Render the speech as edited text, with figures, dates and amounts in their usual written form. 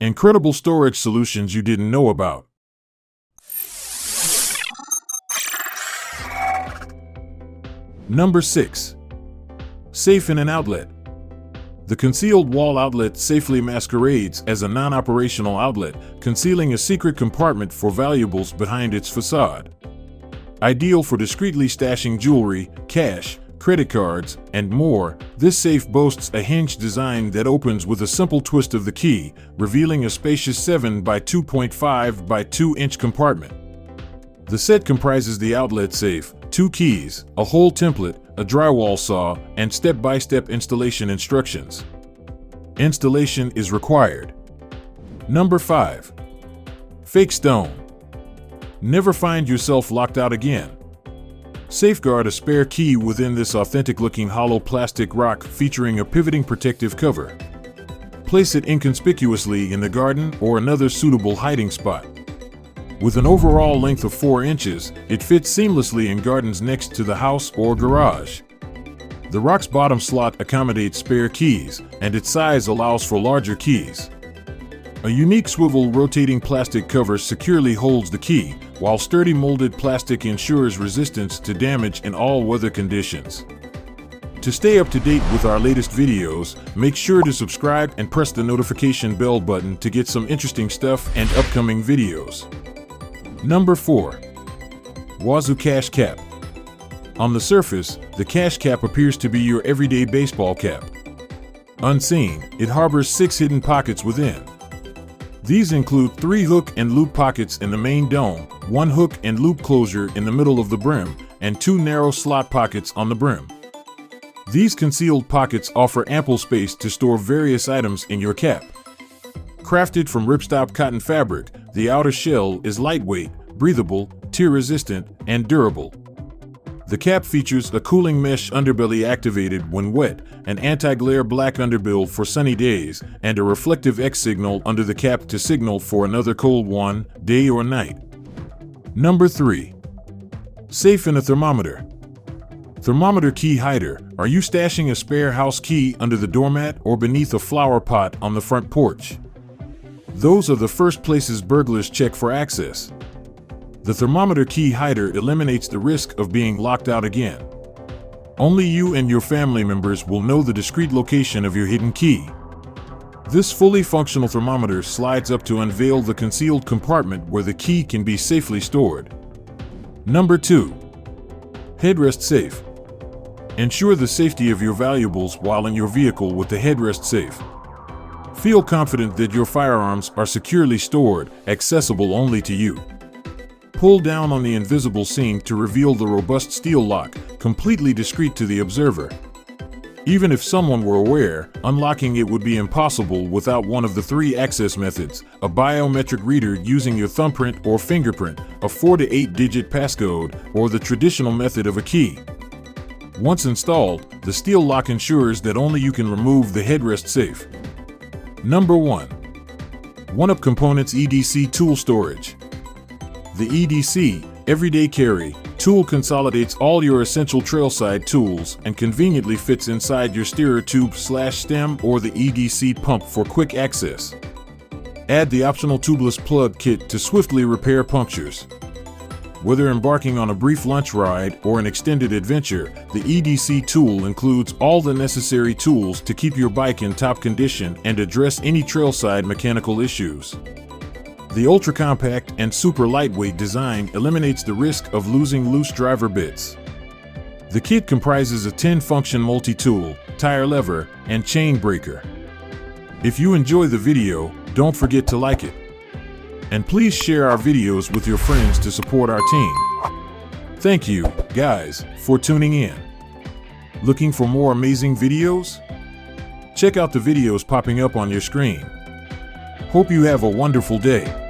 Incredible storage solutions you didn't know about. Number 6. Safe in an outlet. The concealed wall outlet safely masquerades as a non-operational outlet, concealing a secret compartment for valuables behind its facade. Ideal for discreetly stashing jewelry, cash, credit cards, and more, this safe boasts a hinged design that opens with a simple twist of the key, revealing a spacious 7 by 2.5 by 2 inch compartment. The set comprises the outlet safe, 2 keys, a hole template, a drywall saw, and step-by-step installation instructions. Installation is required. Number 5. Fake stone. Never find yourself locked out again. Safeguard a spare key within this authentic-looking hollow plastic rock featuring a pivoting protective cover. Place it inconspicuously in the garden or another suitable hiding spot. With an overall length of 4 inches, it fits seamlessly in gardens next to the house or garage. The rock's bottom slot accommodates spare keys, and its size allows for larger keys. A unique swivel rotating plastic cover securely holds the key, while sturdy molded plastic ensures resistance to damage in all weather conditions. To stay up to date with our latest videos, make sure to subscribe and press the notification bell button to get some interesting stuff and upcoming videos. Number 4. Wazoo Cash Cap. On the surface, the cash cap appears to be your everyday baseball cap. Unseen, it harbors 6 hidden pockets within. These include 3 hook and loop pockets in the main dome, 1 hook and loop closure in the middle of the brim, and 2 narrow slot pockets on the brim. These concealed pockets offer ample space to store various items in your cap. Crafted from ripstop cotton fabric, the outer shell is lightweight, breathable, tear-resistant, and durable. The cap features a cooling mesh underbelly activated when wet, an anti-glare black underbill for sunny days, and a reflective X signal under the cap to signal for another cold one, day or night. Number 3. Safe in a thermometer. Thermometer key hider. Are you stashing a spare house key under the doormat or beneath a flower pot on the front porch? Those are the first places burglars check for access. The thermometer key hider eliminates the risk of being locked out again. Only you and your family members will know the discrete location of your hidden key. This fully functional thermometer slides up to unveil the concealed compartment where the key can be safely stored. Number 2. Headrest safe. Ensure the safety of your valuables while in your vehicle with the headrest safe. Feel confident that your firearms are securely stored, accessible only to you. Pull down on the invisible seam to reveal the robust steel lock, completely discreet to the observer. Even if someone were aware, unlocking it would be impossible without one of the 3 access methods: a biometric reader using your thumbprint or fingerprint, a 4 to 8-digit passcode, or the traditional method of a key. Once installed, the steel lock ensures that only you can remove the headrest safe. Number 1. 1UP Components EDC Tool Storage. The EDC, Everyday Carry, tool consolidates all your essential trailside tools and conveniently fits inside your steerer tube/stem or the EDC pump for quick access. Add the optional tubeless plug kit to swiftly repair punctures. Whether embarking on a brief lunch ride or an extended adventure, the EDC tool includes all the necessary tools to keep your bike in top condition and address any trailside mechanical issues. The ultra-compact and super lightweight design eliminates the risk of losing loose driver bits. The kit comprises a 10-function multi-tool, tire lever, and chain breaker. If you enjoy the video, don't forget to like it. And please share our videos with your friends to support our team. Thank you, guys, for tuning in. Looking for more amazing videos? Check out the videos popping up on your screen. Hope you have a wonderful day.